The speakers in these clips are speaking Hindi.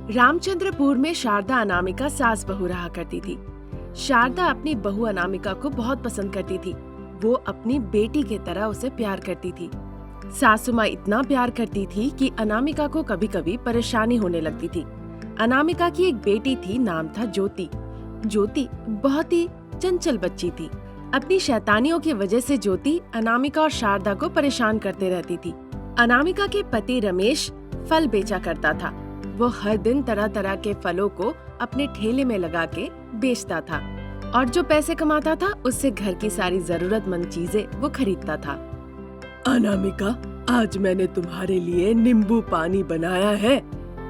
रामचंद्रपुर में शारदा अनामिका सास बहू रहा करती थी। शारदा अपनी बहू अनामिका को बहुत पसंद करती थी। वो अपनी बेटी की तरह उसे प्यार करती थी। सासू माँ इतना प्यार करती थी कि अनामिका को कभी कभी परेशानी होने लगती थी। अनामिका की एक बेटी थी, नाम था ज्योति। ज्योति बहुत ही चंचल बच्ची थी। अपनी शैतानियों की वजह से ज्योति अनामिका और शारदा को परेशान करते रहती थी। अनामिका के पति रमेश फल बेचा करता था। वो हर दिन तरह तरह के फलों को अपने ठेले में लगा के बेचता था और जो पैसे कमाता था उससे घर की सारी जरूरतमंद चीजें वो खरीदता था। अनामिका, आज मैंने तुम्हारे लिए नींबू पानी बनाया है।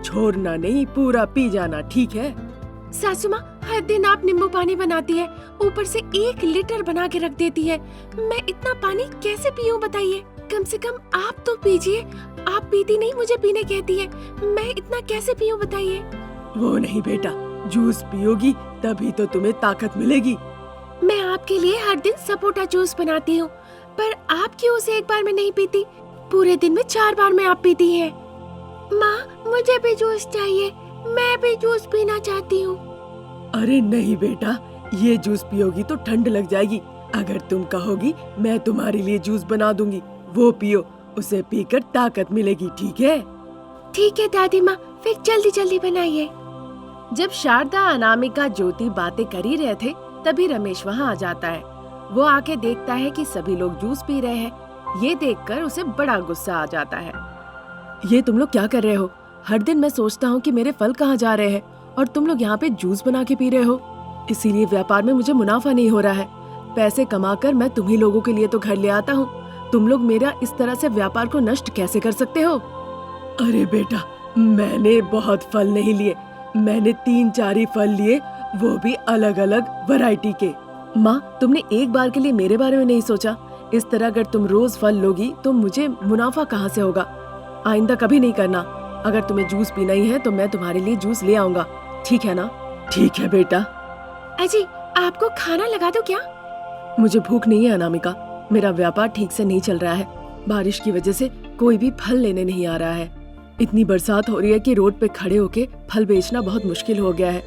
छोड़ना नहीं, पूरा पी जाना, ठीक है? सासू माँ, हर दिन आप नींबू पानी बनाती है, ऊपर से 1 लीटर बना के रख देती है। मैं इतना पानी कैसे पीऊं बताइए? कम से कम आप तो पीजिए। आप पीती नहीं, मुझे पीने कहती है। मैं इतना कैसे पीऊं बताइए? वो नहीं बेटा, जूस पियोगी तभी तो तुम्हें ताकत मिलेगी। मैं आपके लिए हर दिन सपोटा जूस बनाती हूँ, पर आप क्यों उसे एक बार में नहीं पीती? पूरे दिन में 4 बार में आप पीती हैं। माँ, मुझे भी जूस चाहिए, मैं भी जूस पीना चाहती हूँ। अरे नहीं बेटा, ये जूस पियोगी तो ठंड लग जाएगी। अगर तुम कहोगी मैं तुम्हारे लिए जूस बना दूंगी, वो पियो, उसे पीकर ताकत मिलेगी, ठीक है? ठीक है दादी माँ, फिर जल्दी जल्दी बनाइए। जब शारदा अनामिका ज्योति बातें कर ही रहे थे, तभी रमेश वहाँ आ जाता है। वो आके देखता है कि सभी लोग जूस पी रहे हैं। ये देखकर उसे बड़ा गुस्सा आ जाता है। ये तुम लोग क्या कर रहे हो? हर दिन मैं सोचता हूँ कि मेरे फल कहाँ जा रहे हैं और तुम लोग यहाँ पे जूस बना के पी रहे हो। इसीलिए व्यापार में मुझे मुनाफा नहीं हो रहा है। पैसे कमाकर मैं तुम्ही लोगों के लिए तो घर ले आता हूँ। तुम लोग मेरा इस तरह से व्यापार को नष्ट कैसे कर सकते हो? अरे बेटा, मैंने बहुत फल नहीं लिए, मैंने 3-4 ही फल लिए, वो भी अलग अलग वैरायटी के। माँ, तुमने एक बार के लिए मेरे बारे में नहीं सोचा? इस तरह अगर तुम रोज फल लोगी तो मुझे मुनाफा कहाँ से होगा? आइंदा कभी नहीं करना। अगर तुम्हें जूस पीना ही है तो मैं तुम्हारे लिए जूस ले आऊंगा, ठीक है ना? ठीक है बेटा। अजी, आपको खाना लगा दो क्या? मुझे भूख नहीं है अनामिका, मेरा व्यापार ठीक से नहीं चल रहा है। बारिश की वजह से कोई भी फल लेने नहीं आ रहा है। इतनी बरसात हो रही है कि रोड पे खड़े होके फल बेचना बहुत मुश्किल हो गया है।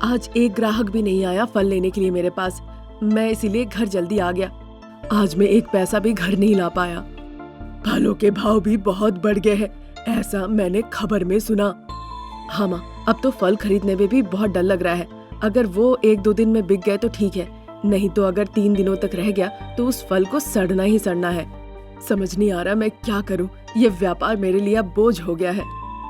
आज एक ग्राहक भी नहीं आया फल लेने के लिए मेरे पास। मैं इसीलिए घर जल्दी आ गया। आज मैं एक पैसा भी घर नहीं ला पाया। फलों के भाव भी बहुत बढ़ गए हैं, ऐसा मैंने खबर में सुना। हाँ माँ, अब तो फल खरीदने में भी बहुत डर लग रहा है। अगर वो 1-2 दिन में बिक गए तो ठीक है, नहीं तो अगर 3 दिनों तक रह गया तो उस फल को सड़ना ही सड़ना है। समझ नहीं आ रहा मैं क्या करूं, ये व्यापार मेरे लिए अब बोझ हो गया है।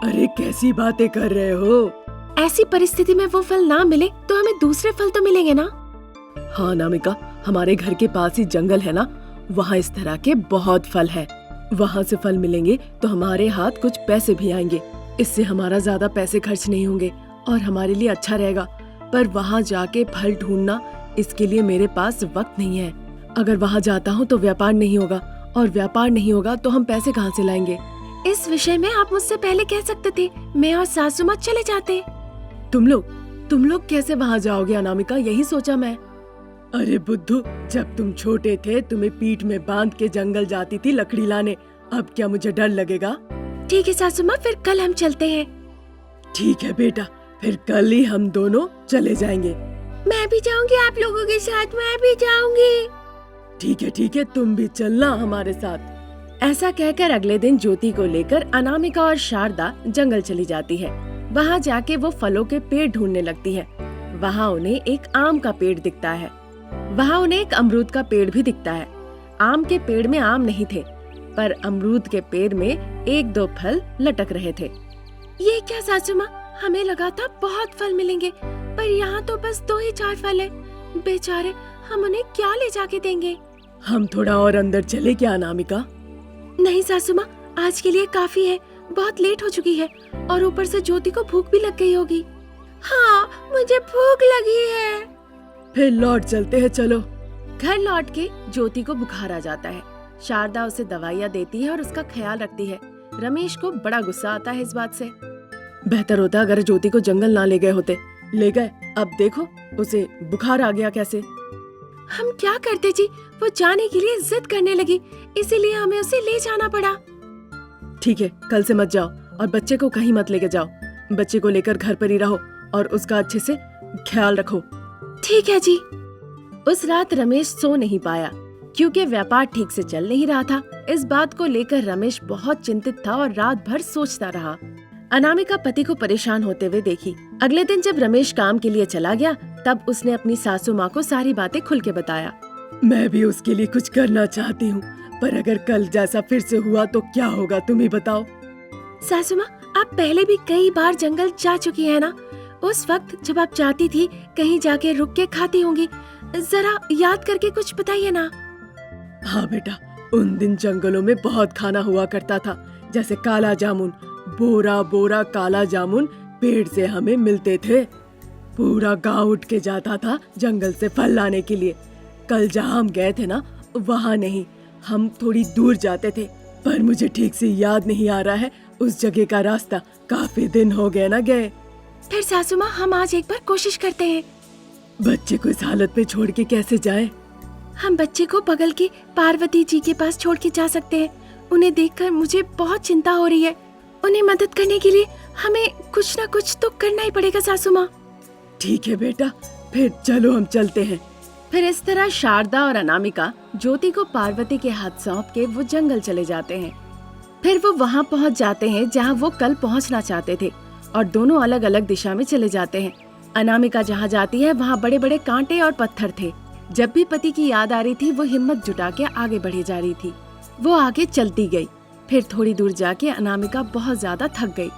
अरे कैसी बातें कर रहे हो? ऐसी परिस्थिति में वो फल ना मिले तो हमें दूसरे फल तो मिलेंगे ना? हाँ अनामिका, हमारे घर के पास ही जंगल है ना, वहाँ इस तरह के बहुत फल है। वहाँ से फल मिलेंगे तो हमारे हाथ कुछ पैसे भी आएंगे। इससे हमारा ज्यादा पैसे खर्च नहीं होंगे और हमारे लिए अच्छा रहेगा। पर वहाँ जाके फल ढूंढना, इसके लिए मेरे पास वक्त नहीं है। अगर वहाँ जाता हूँ तो व्यापार नहीं होगा और व्यापार नहीं होगा तो हम पैसे कहाँ से लाएंगे? इस विषय में आप मुझसे पहले कह सकते थे, मैं और सासू माँ चले जाते। तुम लोग कैसे वहाँ जाओगे अनामिका, यही सोचा मैं। अरे बुद्धू, जब तुम छोटे थे तुम्हें पीठ में बांध के जंगल जाती थी लकड़ी लाने। अब क्या मुझे डर लगेगा? ठीक है सासू माँ, फिर कल हम चलते हैं। ठीक है बेटा, फिर कल ही हम दोनों चले जाएंगे। मैं भी जाऊंगी आप लोगों के साथ, मैं भी जाऊंगी। ठीक है, तुम भी चलना हमारे साथ। ऐसा कहकर अगले दिन ज्योति को लेकर अनामिका और शारदा जंगल चली जाती है। वहाँ जाके वो फलों के पेड़ ढूंढने लगती है। वहाँ उन्हें एक आम का पेड़ दिखता है। वहाँ उन्हें एक अमरूद का पेड़ भी दिखता है। आम के पेड़ में आम नहीं थे, पर अमरूद के पेड़ में 1-2 फल लटक रहे थे। ये क्या सासू माँ, हमें लगा था बहुत फल मिलेंगे, पर यहाँ तो बस 2 ही 4 फल है। बेचारे, हम उन्हें क्या ले जाके देंगे? हम थोड़ा और अंदर चले क्या अनामिका? नहीं सासू माँ, आज के लिए काफी है, बहुत लेट हो चुकी है और ऊपर से ज्योति को भूख भी लग गई होगी। हाँ, मुझे भूख लगी है। फिर लौट चलते हैं, चलो। घर लौट के ज्योति को बुखार आ जाता है। शारदा उसे दवाइयाँ देती है और उसका ख्याल रखती है। रमेश को बड़ा गुस्सा आता है इस बात से। बेहतर होता अगर ज्योति को जंगल ना ले गए होते। ले गए, अब देखो उसे बुखार आ गया कैसे। हम क्या करते जी, वो जाने के लिए जिद करने लगी, इसीलिए हमें उसे ले जाना पड़ा। ठीक है, कल से मत जाओ और बच्चे को कहीं मत लेके जाओ। बच्चे को लेकर घर पर ही रहो और उसका अच्छे से ख्याल रखो। ठीक है जी। उस रात रमेश सो नहीं पाया क्योंकि व्यापार ठीक से चल नहीं रहा था। इस बात को लेकर रमेश बहुत चिंतित था और रात भर सोचता रहा। अनामिका पति को परेशान होते हुए देखी। अगले दिन जब रमेश काम के लिए चला गया तब उसने अपनी सासू माँ को सारी बातें खुल के बताया। मैं भी उसके लिए कुछ करना चाहती हूँ, पर अगर कल जैसा फिर से हुआ तो क्या होगा, तुम ही बताओ। सासू माँ, आप पहले भी कई बार जंगल जा चुकी हैं ना? उस वक्त जब आप चाहती थी कहीं जाके रुक के खाती होंगी, जरा याद करके कुछ बताइए ना। हाँ बेटा, उन दिन जंगलों में बहुत खाना हुआ करता था, जैसे काला जामुन। बोरा बोरा काला जामुन पेड़ से हमें मिलते थे। पूरा गांव उठ के जाता था जंगल से फल लाने के लिए। कल जहाँ हम गए थे ना, वहाँ नहीं, हम थोड़ी दूर जाते थे, पर मुझे ठीक से याद नहीं आ रहा है उस जगह का रास्ता। काफी दिन हो गए ना गए। फिर सासू माँ, हम आज एक बार कोशिश करते हैं। बच्चे को इस हालत में छोड़ के कैसे जाए? हम बच्चे को बगल की पार्वती जी के पास छोड़ के जा सकते हैं। उन्हें देखकर मुझे बहुत चिंता हो रही है। उन्हें मदद करने के लिए हमें कुछ ना कुछ तो करना ही पड़ेगा सासू माँ। ठीक है बेटा, फिर चलो हम चलते हैं। फिर इस तरह शारदा और अनामिका ज्योति को पार्वती के हाथ सौंप के वो जंगल चले जाते हैं। फिर वो वहाँ पहुँच जाते हैं जहाँ वो कल पहुँचना चाहते थे और दोनों अलग अलग दिशा में चले जाते हैं। अनामिका जहाँ जाती है वहाँ बड़े बड़े कांटे और पत्थर थे। जब भी पति की याद आ रही थी वो हिम्मत जुटा के आगे बढ़ी जा रही थी। वो आगे चलती गई। फिर थोड़ी दूर जाके अनामिका बहुत ज्यादा थक गई।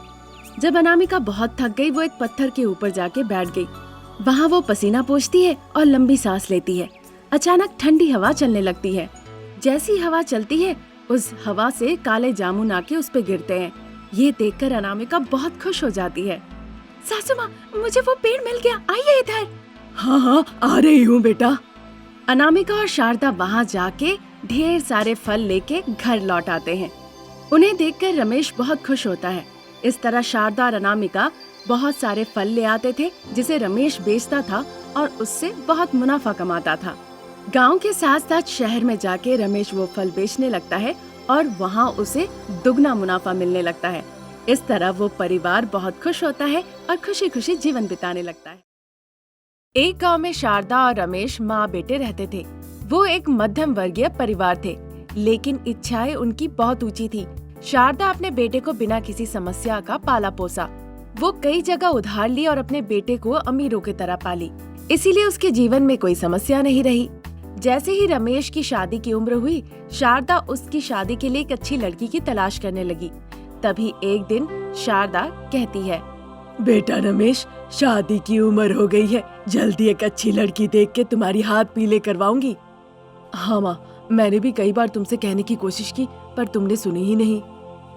जब अनामिका बहुत थक गई वो एक पत्थर के ऊपर जाके बैठ गई। वहाँ वो पसीना पोंछती है और लंबी सांस लेती है। अचानक ठंडी हवा चलने लगती है। जैसी हवा चलती है उस हवा से काले जामुन आके उस पे गिरते हैं। ये देखकर अनामिका बहुत खुश हो जाती है। सासू माँ, मुझे वो पेड़ मिल गया, आइए इधर। हाँ हाँ, आ रही हूँ बेटा। अनामिका और शारदा वहाँ जाके ढेर सारे फल लेके घर लौट आते हैं। उन्हें देखकर रमेश बहुत खुश होता है। इस तरह शारदा और अनामिका बहुत सारे फल ले आते थे जिसे रमेश बेचता था और उससे बहुत मुनाफा कमाता था। गांव के साथ साथ शहर में जाके रमेश वो फल बेचने लगता है और वहाँ उसे दुगना मुनाफा मिलने लगता है। इस तरह वो परिवार बहुत खुश होता है और खुशी खुशी जीवन बिताने लगता है। एक गांव में शारदा और रमेश माँ बेटे रहते थे। वो एक मध्यम वर्गीय परिवार थे, लेकिन इच्छाएं उनकी बहुत ऊंची थी। शारदा अपने बेटे को बिना किसी समस्या का पाला पोसा। वो कई जगह उधार ली और अपने बेटे को अमीरों की तरह पाली, इसीलिए उसके जीवन में कोई समस्या नहीं रही। जैसे ही रमेश की शादी की उम्र हुई, शारदा उसकी शादी के लिए एक अच्छी लड़की की तलाश करने लगी। तभी एक दिन शारदा कहती है, बेटा रमेश, शादी की उम्र हो गई है, जल्दी एक अच्छी लड़की देख के तुम्हारी हाथ पीले करवाऊंगी। हाँ माँ, मैंने भी कई बार तुमसे कहने की कोशिश की पर तुमने सुनी ही नहीं।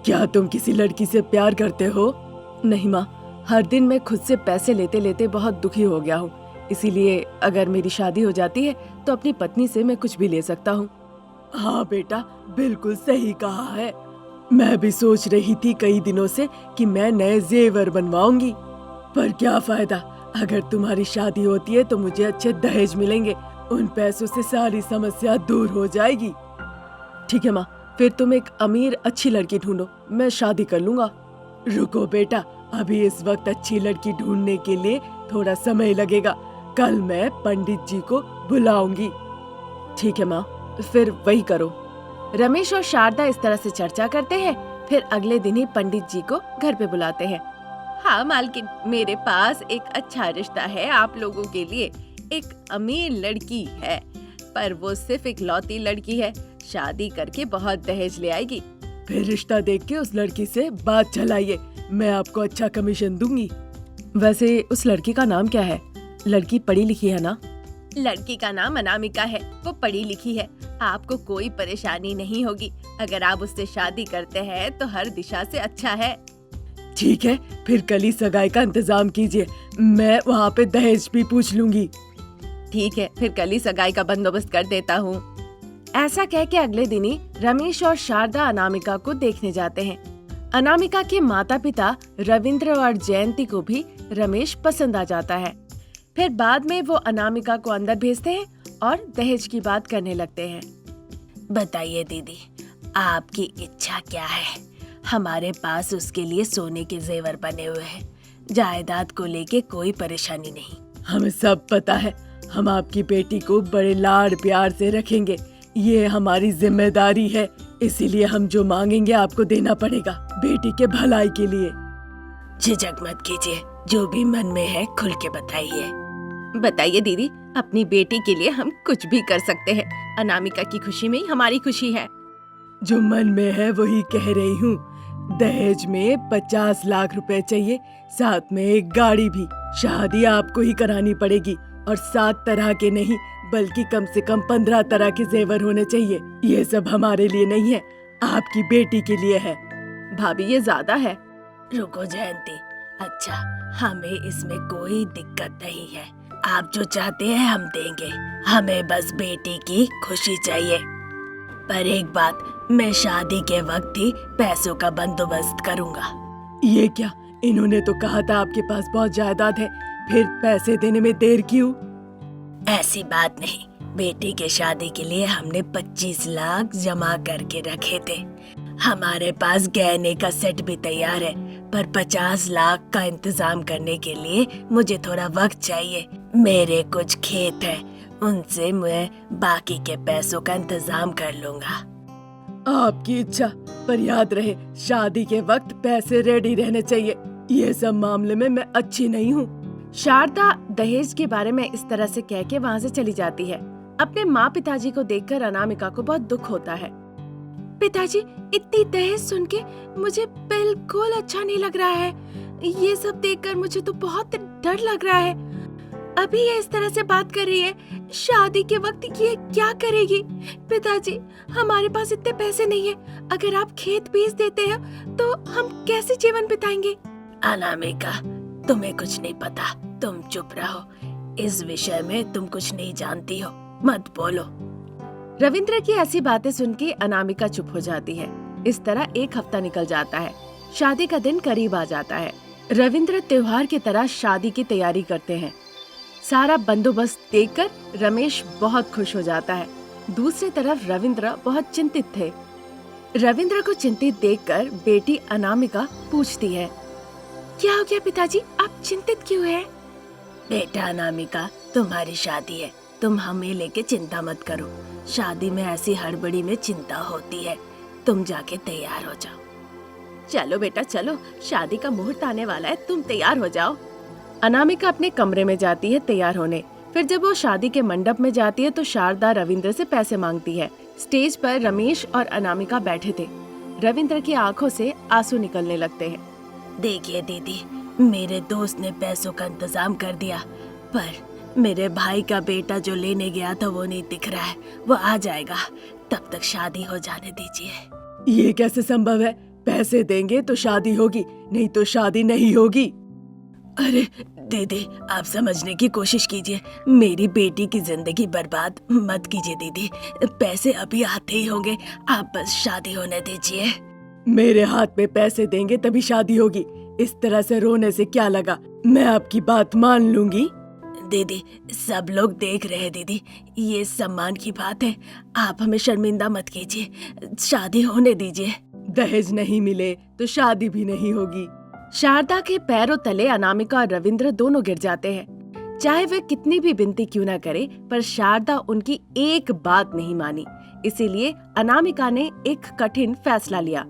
क्या तुम किसी लड़की से प्यार करते हो? नहीं माँ, हर दिन मैं खुद से पैसे लेते लेते बहुत दुखी हो गया हूँ, इसीलिए अगर मेरी शादी हो जाती है तो अपनी पत्नी से मैं कुछ भी ले सकता हूँ। हाँ बेटा, बिल्कुल सही कहा है। मैं भी सोच रही थी कई दिनों से कि मैं नए जेवर बनवाऊंगी, पर क्या फायदा, अगर तुम्हारी शादी होती है तो मुझे अच्छे दहेज मिलेंगे, उन पैसों से सारी समस्या दूर हो जाएगी। ठीक है माँ, फिर तुम एक अमीर अच्छी लड़की ढूंढो, मैं शादी कर लूंगा। रुको बेटा, अभी इस वक्त अच्छी लड़की ढूंढने के लिए थोड़ा समय लगेगा, कल मैं पंडित जी को बुलाऊंगी। ठीक है माँ, फिर वही करो। रमेश और शारदा इस तरह से चर्चा करते हैं। फिर अगले दिन ही पंडित जी को घर पे बुलाते हैं। हाँ मालकिन, मेरे पास एक अच्छा रिश्ता है आप लोगों के लिए। एक अमीर लड़की है, पर वो सिर्फ एक लौती लड़की है, शादी करके बहुत दहेज ले आएगी। फिर रिश्ता देख के उस लड़की से बात चलाइए, मैं आपको अच्छा कमीशन दूंगी। वैसे उस लड़की का नाम क्या है? लड़की पढ़ी लिखी है ना? लड़की का नाम अनामिका है, वो पढ़ी लिखी है, आपको कोई परेशानी नहीं होगी। अगर आप उससे शादी करते हैं तो हर दिशा से अच्छा है। ठीक है, फिर कल ही सगाई का इंतजाम कीजिए, मैं वहाँ पे दहेज भी पूछ लूंगी। ठीक है, फिर कल ही सगाई का बंदोबस्त कर देता हूँ। ऐसा कह के अगले दिन ही रमेश और शारदा अनामिका को देखने जाते हैं। अनामिका के माता पिता रविंद्र और जयंती को भी रमेश पसंद आ जाता है। फिर बाद में वो अनामिका को अंदर भेजते हैं और दहेज की बात करने लगते हैं। बताइए दीदी, आपकी इच्छा क्या है? हमारे पास उसके लिए सोने के जेवर बने हुए हैं, जायदाद को लेके कोई परेशानी नहीं। हमें सब पता है, हम आपकी बेटी को बड़े लाड प्यार से रखेंगे, ये हमारी जिम्मेदारी है। इसीलिए हम जो मांगेंगे आपको देना पड़ेगा, बेटी के भलाई के लिए। झिझक मत कीजिए, जो भी मन में है खुल के बताइए। बताइए दीदी, अपनी बेटी के लिए हम कुछ भी कर सकते हैं। अनामिका की खुशी में ही हमारी खुशी है। जो मन में है वही कह रही हूँ। दहेज में 50 लाख रुपए चाहिए, साथ में एक गाड़ी भी। शादी आपको ही करानी पड़ेगी, और 7 तरह के नहीं बल्कि कम से कम 15 तरह के जेवर होने चाहिए। ये सब हमारे लिए नहीं है, आपकी बेटी के लिए है। भाभी ये ज्यादा है। रुको जयंती, अच्छा हमें इसमें कोई दिक्कत नहीं है। आप जो चाहते हैं हम देंगे, हमें बस बेटी की खुशी चाहिए। पर एक बात, मैं शादी के वक्त ही पैसों का बंदोबस्त करूंगा। ये क्या, इन्होंने तो कहा था आपके पास बहुत जायदाद है, फिर पैसे देने में देर क्यों? ऐसी बात नहीं, बेटी के शादी के लिए हमने 25 लाख जमा करके रखे थे। हमारे पास गहने का सेट भी तैयार है, पर 50 लाख का इंतजाम करने के लिए मुझे थोड़ा वक्त चाहिए। मेरे कुछ खेत हैं, उनसे मैं बाकी के पैसों का इंतजाम कर लूंगा। आपकी इच्छा, पर याद रहे शादी के वक्त पैसे रेडी रहने चाहिए। ये सब मामले में मैं अच्छी नहीं हूँ। शारदा दहेज के बारे में इस तरह से कह के वहाँ से चली जाती है। अपने माँ पिताजी को देखकर अनामिका को बहुत दुख होता है। पिताजी, इतनी दहेज सुन के मुझे बिल्कुल अच्छा नहीं लग रहा है। ये सब देखकर मुझे तो बहुत डर लग रहा है। अभी ये इस तरह से बात कर रही है, शादी के वक्त ये क्या करेगी? पिताजी, हमारे पास इतने पैसे नहीं है। अगर आप खेत बेच देते हो तो हम कैसे जीवन बिताएंगे? अनामिका, तुम्हें कुछ नहीं पता, तुम चुप रहो। इस विषय में तुम कुछ नहीं जानती हो, मत बोलो। रविंद्र की ऐसी बातें सुन के अनामिका चुप हो जाती है। इस तरह एक हफ्ता निकल जाता है। शादी का दिन करीब आ जाता है। रविंद्र त्योहार की तरह शादी की तैयारी करते हैं। सारा बंदोबस्त देखकर रमेश बहुत खुश हो जाता है। दूसरी तरफ रविंद्र बहुत चिंतित थे। रविंद्र को चिंतित देखकर बेटी अनामिका पूछती है, क्या हो गया पिताजी, आप चिंतित क्यों हैं? बेटा अनामिका, तुम्हारी शादी है, तुम हमें लेके चिंता मत करो। शादी में ऐसी हड़बड़ी में चिंता होती है, तुम जाके तैयार हो जाओ। चलो बेटा चलो, शादी का मुहूर्त आने वाला है, तुम तैयार हो जाओ। अनामिका अपने कमरे में जाती है तैयार होने। फिर जब वो शादी के मंडप में जाती है तो शारदा रविंद्र से पैसे मांगती है। स्टेज पर रमेश और अनामिका बैठे थे। रविंद्र की आंखों से आंसू निकलने लगते हैं। देखिए दीदी, मेरे दोस्त ने पैसों का इंतजाम कर दिया, पर मेरे भाई का बेटा जो लेने गया था वो नहीं दिख रहा है। वो आ जाएगा, तब तक शादी हो जाने दीजिए। ये कैसे संभव है? पैसे देंगे तो शादी होगी, नहीं तो शादी नहीं होगी। अरे दीदी, आप समझने की कोशिश कीजिए। मेरी बेटी की जिंदगी बर्बाद मत कीजिए दीदी। पैसे अभी आते ही होंगे, आप बस शादी होने दीजिए। मेरे हाथ में पैसे देंगे तभी शादी होगी। इस तरह से रोने से क्या लगा? मैं आपकी बात मान लूंगी। दीदी, सब लोग देख रहे हैं दीदी, ये सम्मान की बात है, आप हमें शर्मिंदा मत कीजिए, शादी होने दीजिए। दहेज नहीं मिले तो शादी भी नहीं होगी। शारदा के पैरों तले अनामिका और रविंद्र दोनों गिर जाते हैं। चाहे वे कितनी भी विनती क्यों न करे, पर शारदा उनकी एक बात नहीं मानी। इसीलिए अनामिका ने एक कठिन फैसला लिया।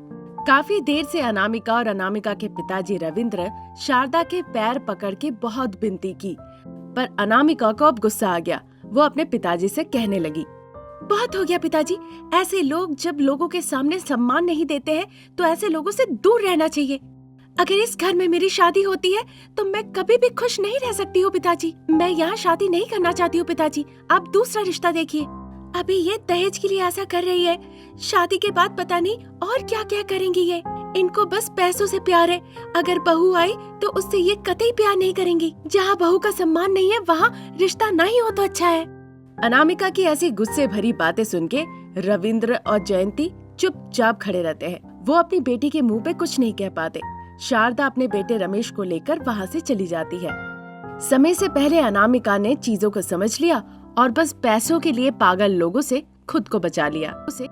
काफी देर से अनामिका और अनामिका के पिताजी रविंद्र शारदा के पैर पकड़ के बहुत विनती की, पर अनामिका को अब गुस्सा आ गया। वो अपने पिताजी से कहने लगी, बहुत हो गया पिताजी, ऐसे लोग जब लोगों के सामने सम्मान नहीं देते हैं तो ऐसे लोगों से दूर रहना चाहिए। अगर इस घर में मेरी शादी होती है तो मैं कभी भी खुश नहीं रह सकती हूँ पिताजी। मैं यहाँ शादी नहीं करना चाहती हूँ पिताजी, आप दूसरा रिश्ता देखिए। अभी ये दहेज के लिए ऐसा कर रही है, शादी के बाद पता नहीं और क्या क्या करेंगी ये। इनको बस पैसों से प्यार है। अगर बहू आई तो उससे ये कतई प्यार नहीं करेंगी। जहाँ बहू का सम्मान नहीं है वहाँ रिश्ता नहीं हो तो अच्छा है। अनामिका की ऐसी गुस्से भरी बातें सुन के रविंद्र और जयंती चुपचाप खड़े रहते हैं। वो अपनी बेटी के मुंह पे कुछ नहीं कह पाते। शारदा अपने बेटे रमेश को लेकर वहाँ से चली जाती है। समय से पहले अनामिका ने चीजों को समझ लिया और बस पैसों के लिए पागल लोगों से खुद को बचा लिया। उसे